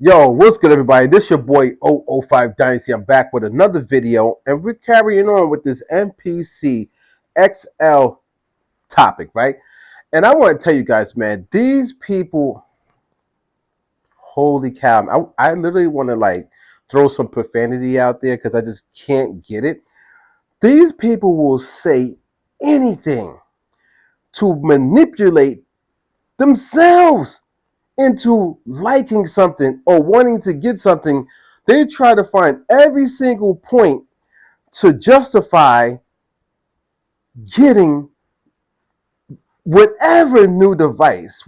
Yo, what's good, everybody? This your boy 005 Dynasty. I'm back with another video, and we're carrying on with this MPC XL topic, right? And I want to tell you guys, man, these people, holy cow! I literally want to throw some profanity out there because I just can't get it. These people will say anything to manipulate themselves into liking something or wanting to get something. They try to find every single point to justify getting whatever new device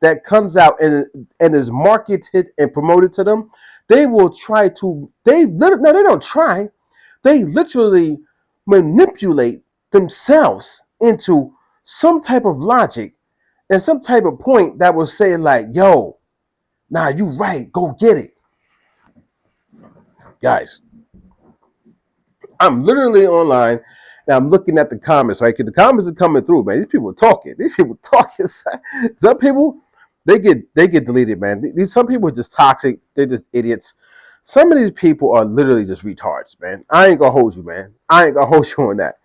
that comes out and is marketed and promoted to them. They will try to, they don't try, they literally manipulate themselves into some type of logic and some type of point that will say yo, nah, you right, go get it. Guys, I'm literally online and I'm looking at the comments, right? Because the comments are coming through, man. These people are talking. Some people, they get deleted, man. Some people are just toxic. They're just idiots. Some of these people are literally just retards, man. I ain't gonna hold you, man. I ain't gonna hold you on that.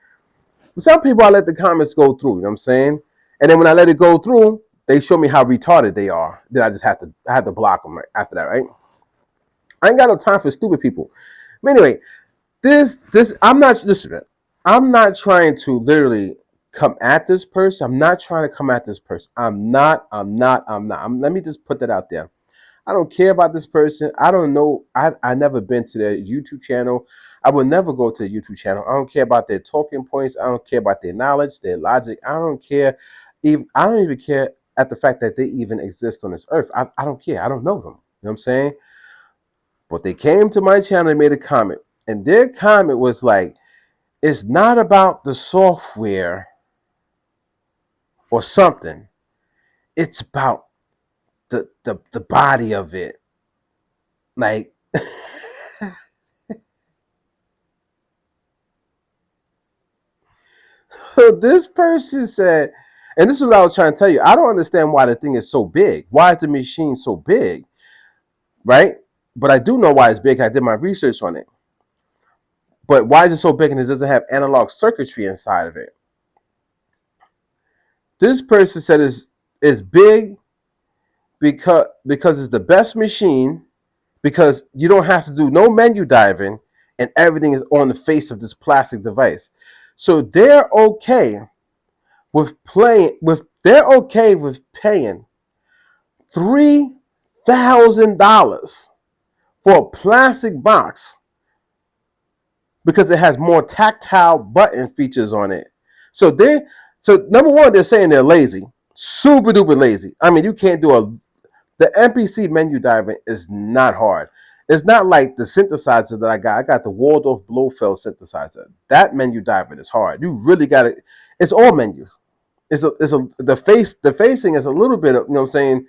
But some people, I let the comments go through, you know what I'm saying? And then when I let it go through, they show me how retarded they are. Then I just have to block them after that, right? I ain't got no time for stupid people. But anyway, I'm not trying to literally come at this person. I'm not trying to come at this person. I'm not. Let me just put that out there. I don't care about this person. I don't know. I never been to their YouTube channel. I will never go to the YouTube channel. I don't care about their talking points. I don't care about their knowledge, their logic. I don't care. I don't even care at the fact that they even exist on this earth. I don't care. I don't know them. You know what I'm saying? But they came to my channel and made a comment. And their comment was like, it's not about the software or something. It's about the body of it. Like, so this person said, and this is what I was trying to tell you. I don't understand why the thing is so big. Why is the machine so big? Right? But I do know why it's big. I did my research on it. But why is it so big and it doesn't have analog circuitry inside of it? This person said it's big because it's the best machine, because you don't have to do no menu diving and everything is on the face of this plastic device. So they're okay with paying $3,000 for a plastic box because it has more tactile button features on it. So number one, they're saying they're lazy, super duper lazy. I mean, you can't do the MPC menu diving is not hard. It's not like the synthesizer that I got. I got the Waldorf Blofeld synthesizer. That menu diving is hard. You really got it. It's all menus. The facing is a little bit of, you know what I'm saying,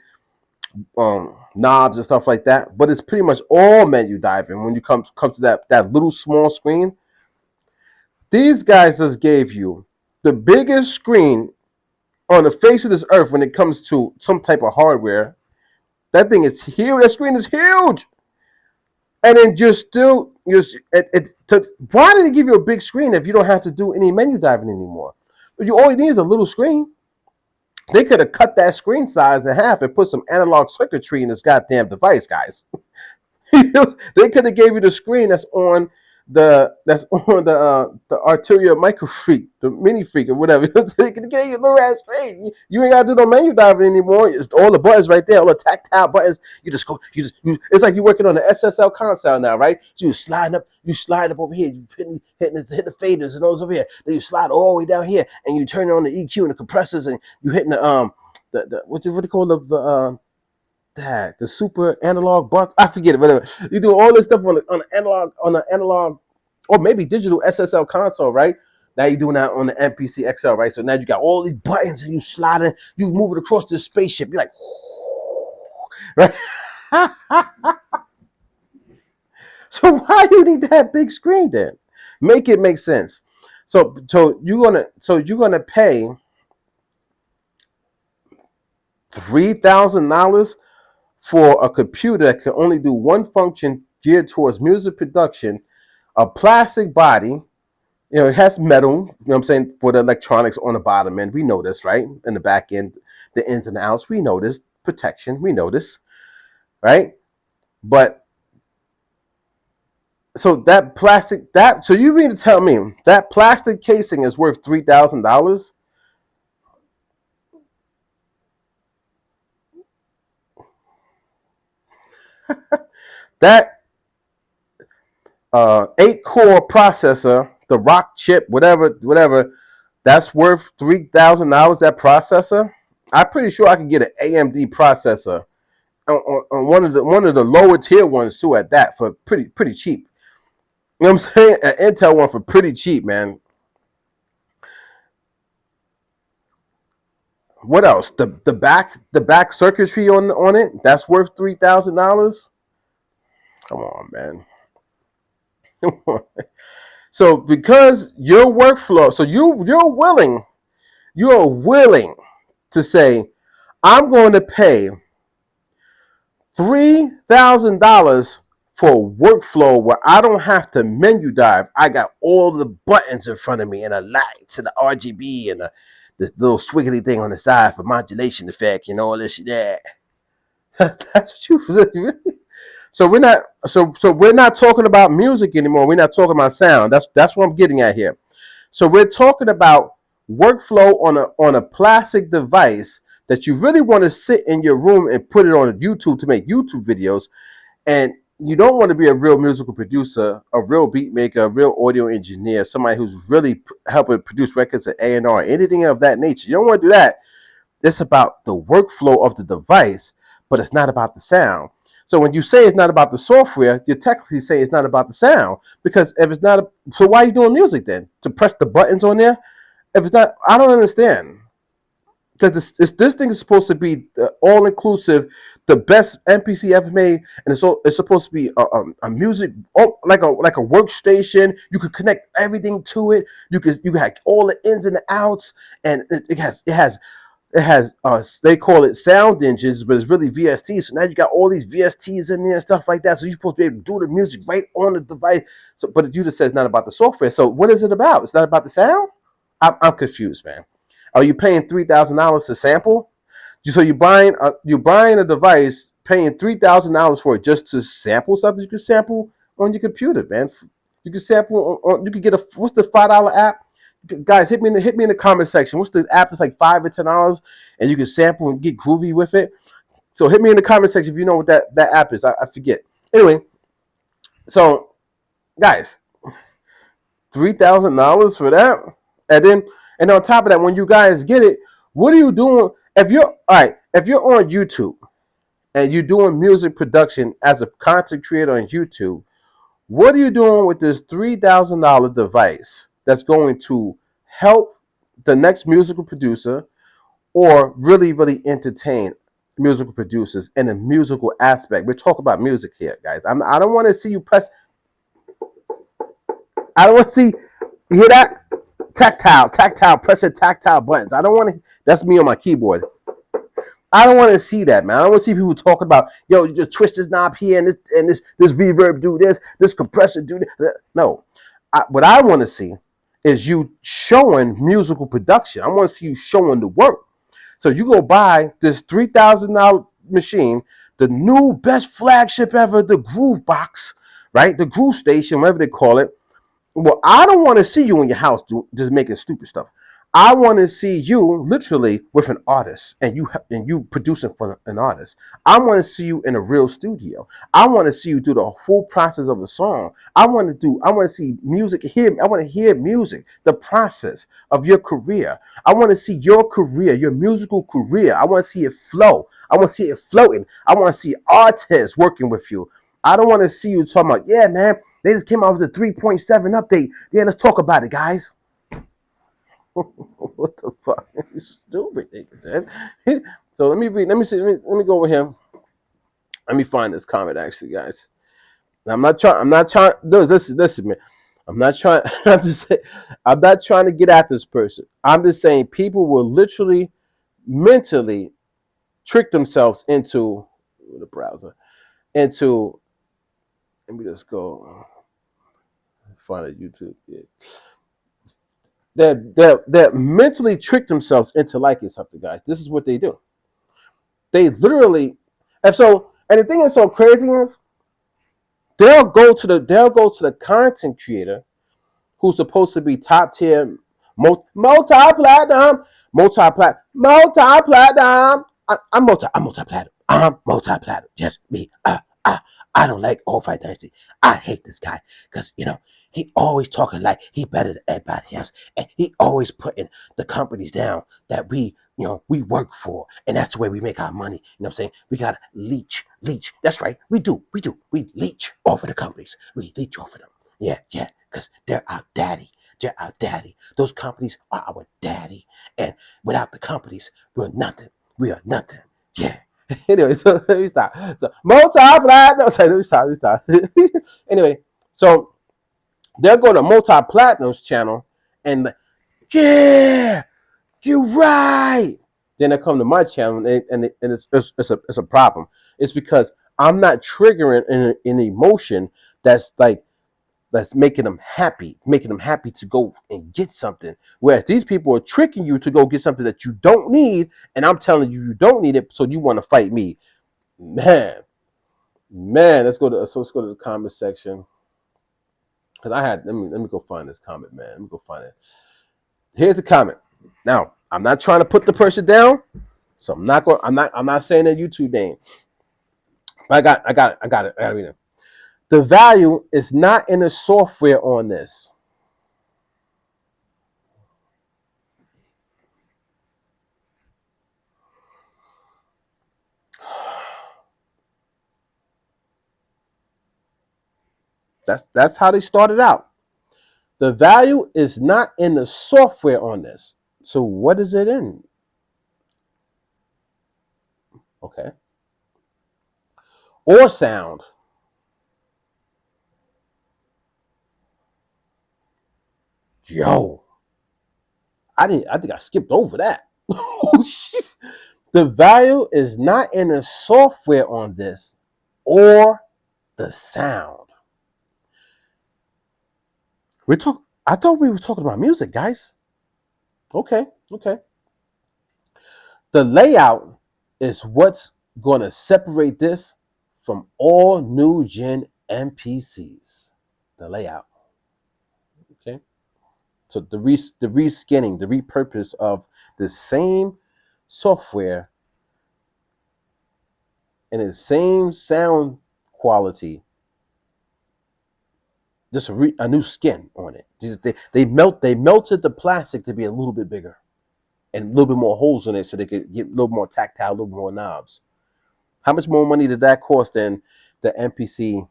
knobs and stuff like that, but it's pretty much all menu diving when you come to that little small screen. These guys just gave you the biggest screen on the face of this earth when it comes to some type of hardware. That thing is huge. That screen is huge. And then why did they give you a big screen if you don't have to do any menu diving anymore? All you need is a little screen. They could have cut that screen size in half and put some analog circuitry in this goddamn device, guys. They could have gave you the screen that's on the arterial micro freak, the mini freak or whatever. They could have gave you a little ass screen. You ain't gotta do no menu diving anymore. It's all the buttons right there, all the tactile buttons. You just go. It's like you're working on the SSL console now, right? So you slide up over here. You hitting the faders and those over here. Then you slide all the way down here, and you turn on the EQ and the compressors, and you hitting the what they call the super analog button. I forget it, whatever. You do all this stuff on the analog, or maybe digital SSL console, right? Now you're doing that on the MPC XL, right? So now you got all these buttons and you sliding, you move it across this spaceship. You're like, right? So why do you need that big screen then? Make it make sense. So you're gonna pay $3,000 for a computer that can only do one function geared towards music production, a plastic body. It has metal, what I'm saying, for the electronics on the bottom end. We know this, right? In the back end, the ins and outs, we know this. Protection, we know this, right? But so that plastic, so you mean to tell me that plastic casing is worth $3,000? That 8-core processor, the rock chip, whatever, that's worth $3,000. That processor, I'm pretty sure I can get an AMD processor on one of the lower tier ones too at that for pretty cheap. You know what I'm saying? An Intel one for pretty cheap, man. What else? The back circuitry on it, that's worth $3,000. Come on, man. Come on. So because your workflow, so you're willing to say, I'm going to pay $3,000 for a workflow where I don't have to menu dive. I got all the buttons in front of me and the lights and the RGB and the little swiggly thing on the side for modulation effect and all this shit. Yeah. That's what you. So we're not talking about music anymore. We're not talking about sound. That's what I'm getting at here. So we're talking about workflow on a plastic device that you really want to sit in your room and put it on YouTube to make YouTube videos, and you don't want to be a real musical producer, a real beat maker, a real audio engineer, somebody who's really helping produce records at A&R, anything of that nature. You don't want to do that. It's about the workflow of the device, but it's not about the sound. So when you say it's not about the software, you're technically saying it's not about the sound, because if it's not, so why are you doing music then? To press the buttons on there? If it's not, I don't understand. Because this thing is supposed to be all inclusive, the best MPC ever made, and it's supposed to be a music, like a workstation. You could connect everything to it. You can have all the ins and the outs, and it has they call it sound engines, but it's really VSTs. So now you got all these VSTs in there and stuff like that. So you're supposed to be able to do the music right on the device. So, but you just said it's not about the software. So what is it about? It's not about the sound? I'm confused, man. Are you paying $3,000 to sample? So you're buying a device, paying $3,000 for it just to sample something? You can sample on your computer, man. You can sample on. You can get what's the $5 app? Guys, hit me in the comment section. What's the app that's like $5 or $10, and you can sample and get groovy with it? So hit me in the comment section if you know what that app is. I forget. Anyway, so guys, $3,000 for that, and on top of that, when you guys get it, what are you doing? If you're on YouTube and you're doing music production as a content creator on YouTube, what are you doing with this $3,000 device that's going to help the next musical producer or really, really entertain musical producers in a musical aspect? We're talking about music here, guys. I don't want to see you press. I don't want to see. You hear that? Tactile, pressing tactile buttons. I don't want to. That's me on my keyboard. I don't want to see that, man. I don't want to see people talking about, yo, you just twist this knob here and this reverb do this compressor do this. No. What I want to see is you showing musical production. I want to see you showing the work. So you go buy this $3,000 machine, the new best flagship ever, the Groove Box, right? The Groove Station, whatever they call it. Well, I don't want to see you in your house just making stupid stuff. I want to see you literally with an artist and you producing for an artist. I want to see you in a real studio. I want to see you do the full process of a song. I want to see music, I want to hear music, the process of your career. I want to see your career, your musical career. I want to see it flow. I want to see it floating. I want to see artists working with you. I don't want to see you talking about, yeah, man, they just came out with a 3.7 update. Yeah, let's talk about it, guys. What the fuck? Stupid nigga, man. So let me go over here. Let me find this comment actually, guys. Now, I'm not trying. Listen, man. I'm not trying. I'm not trying to get at this person. I'm just saying people will literally mentally trick themselves into with a browser into. Let me just go find a YouTube. Yeah. They're mentally trick themselves into liking something, guys. This is what they do. They literally, and the thing that's so crazy is they'll go to the content creator who's supposed to be top tier, multi-platinum, multi-platinum. I'm multi-platinum. I'm multi-platinum. Yes, me. I don't like Old Fight Dynasty. I hate this guy because he always talking like he better than everybody else, and he always putting the companies down that we work for, and that's the way we make our money. You know what I'm saying? We gotta leech. That's right. We do. We leech off of the companies. We leech off of them. Yeah, because they're our daddy. They're our daddy. Those companies are our daddy, and without the companies, we're nothing. We are nothing. Yeah. Anyway, so let me stop. So multi-platinum. Let me stop. Anyway, so they'll go to multi-platinum's channel and yeah, you right. Then they come to my channel and it's a problem. It's because I'm not triggering an emotion that's making them happy to go and get something. Whereas these people are tricking you to go get something that you don't need, and I'm telling you don't need it, so you want to fight me. Man, let's go to the comment section. Because let me go find this comment, man. Let me go find it. Here's the comment. Now, I'm not trying to put the person down, so I'm not saying their YouTube name. But I got it. I gotta read it. The value is not in the software on this. That's how they started out. The value is not in the software on this. So what is it in? Okay. Or sound. Yo. I think I skipped over that. The value is not in the software on this or the sound. I thought we were talking about music, guys. Okay. The layout is what's going to separate this from all new gen MPCs. The layout. Okay. So the reskinning, the repurpose of the same software and the same sound quality, just a new skin on it. They melted the plastic to be a little bit bigger and a little bit more holes in it so they could get a little more tactile, a little more knobs. How much more money did that cost than the MPC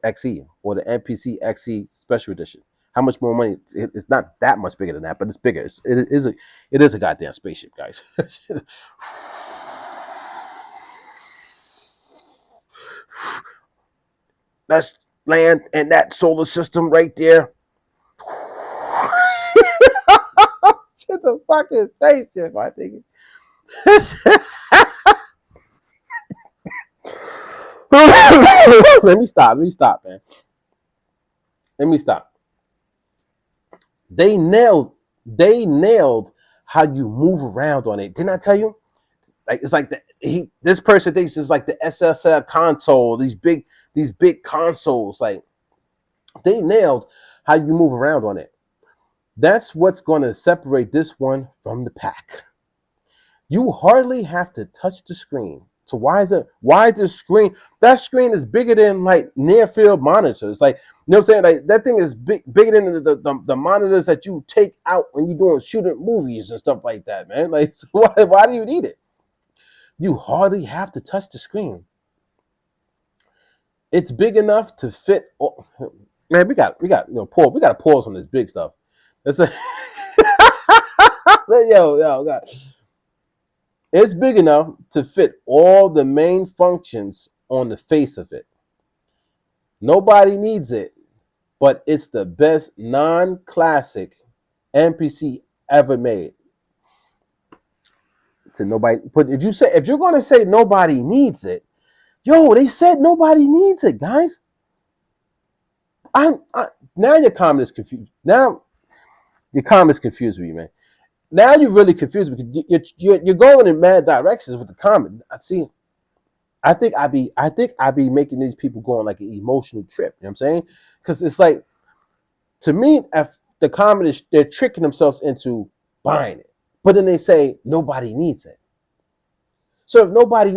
XE or the MPC XE Special Edition? How much more money? It's not that much bigger than that, but it's bigger. It is a goddamn spaceship, guys. Let's land in that solar system right there. It's a fucking spaceship, I think. Let me stop, man. Let me stop. They nailed how you move around on it. Didn't I tell you? Like it's like this person thinks it's like the SSL console, these big consoles. Like they nailed how you move around on it. That's what's going to separate this one from the pack. You hardly have to touch the screen. So why the screen? That screen is bigger than like near field monitors. Like, you know what I'm saying? Like that thing is bigger than the monitors that you take out when you're shooting movies and stuff like that, man. Like, so why do you need it? You hardly have to touch the screen. It's big enough to fit. Oh, man, we got pause. We got to pause on this big stuff. That's a yo, God. It's big enough to fit all the main functions on the face of it. Nobody needs it, but it's the best non-classic MPC ever made. To nobody, but if you're going to say nobody needs it, Yo, they said nobody needs it, guys. Now your comment is confused. Now your comments confused me, man. Now you're really confused because you're going in mad directions with the comment. I think I be making these people go on like an emotional trip. You know what I'm saying? Because it's like, to me, if the comment is, they're tricking themselves into buying it, but then they say nobody needs it. So if nobody,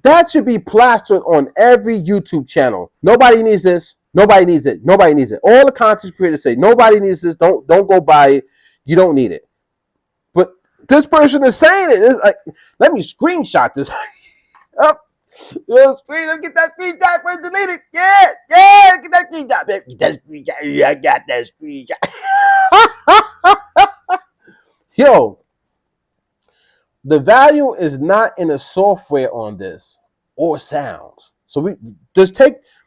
that should be plastered on every YouTube channel. Nobody needs this. Nobody needs it. Nobody needs it. All the content creators say nobody needs this. Don't go buy it. You don't need it. But this person is saying it. It's like, let me screenshot this. Up. Let's get that screenshot. Let's delete it. Yeah, get that screenshot. Get that screenshot. Yeah, I got that screenshot. Yo, the value is not in the software on this or sounds. So we just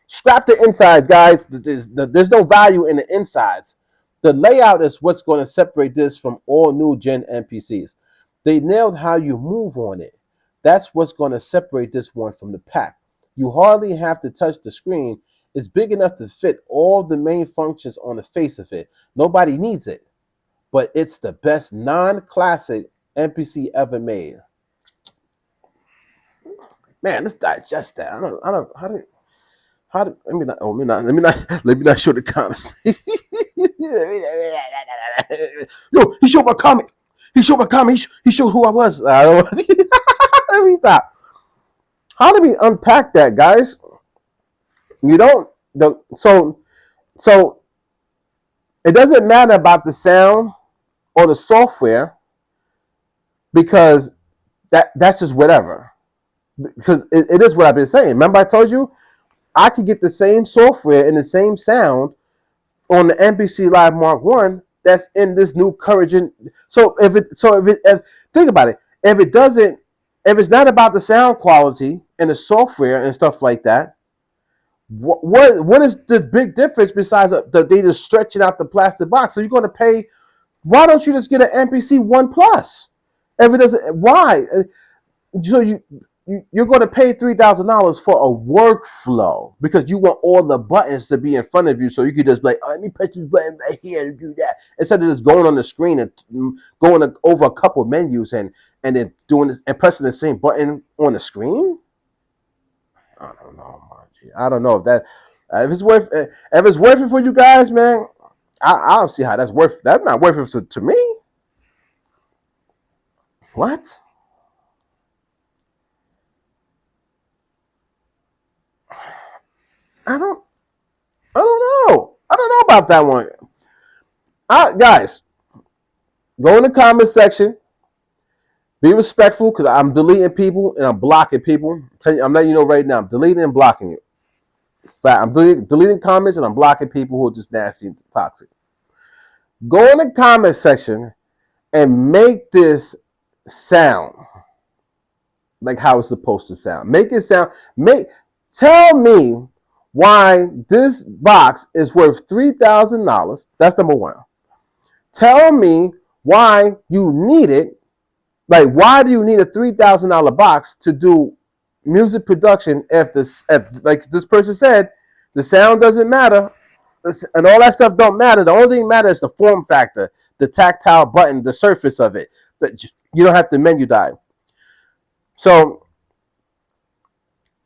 scrap the insides, guys. There's no value in the insides. The layout is what's going to separate this from all new gen MPCs. They nailed how you move on it. That's what's going to separate this one from the pack. You hardly have to touch the screen. It's big enough to fit all the main functions on the face of it. Nobody needs it, but it's the best non-classic MPC ever made. Man, let's digest that. I don't. Let me not show the comments. Yo, he showed my comment. He showed who I was. Let me stop. How do we unpack that, guys? You don't. So it doesn't matter about the sound or the software, because that's just whatever. Because it is what I've been saying. Remember, I told you I could get the same software and the same sound on the MPC Live Mark 1 that's in this new Courage. So if think about it, if it's not about the sound quality and the software and stuff like that, what is the big difference besides they just stretching out the plastic box? So you're going to pay. Why don't you just get an MPC 1 Plus? If it doesn't, why? So you're going to pay $3,000 for a workflow because you want all the buttons to be in front of you, so you could just be like, let me press this button right here and do that, instead of just going on the screen and going over a couple menus and then doing this and pressing the same button on the screen. I don't know, Margie. I don't know if that if it's worth it for you guys, man. I don't see how that's worth. That's not worth it to me. What? I don't know. I don't know about that one. Guys, go in the comment section. Be respectful, because I'm deleting people and I'm blocking people. I'm letting you know right now. I'm deleting and blocking it. But I'm deleting comments and I'm blocking people who are just nasty and toxic. Go in the comment section and make this sound like how it's supposed to sound. Make it sound. Tell me why this box is worth $3,000. That's number one. Tell me why you need it. Like, why do you need a $3,000 box to do music production if like this person said, the sound doesn't matter and all that stuff don't matter. The only thing that matters is the form factor, the tactile button, the surface of it. You don't have to menu dive. So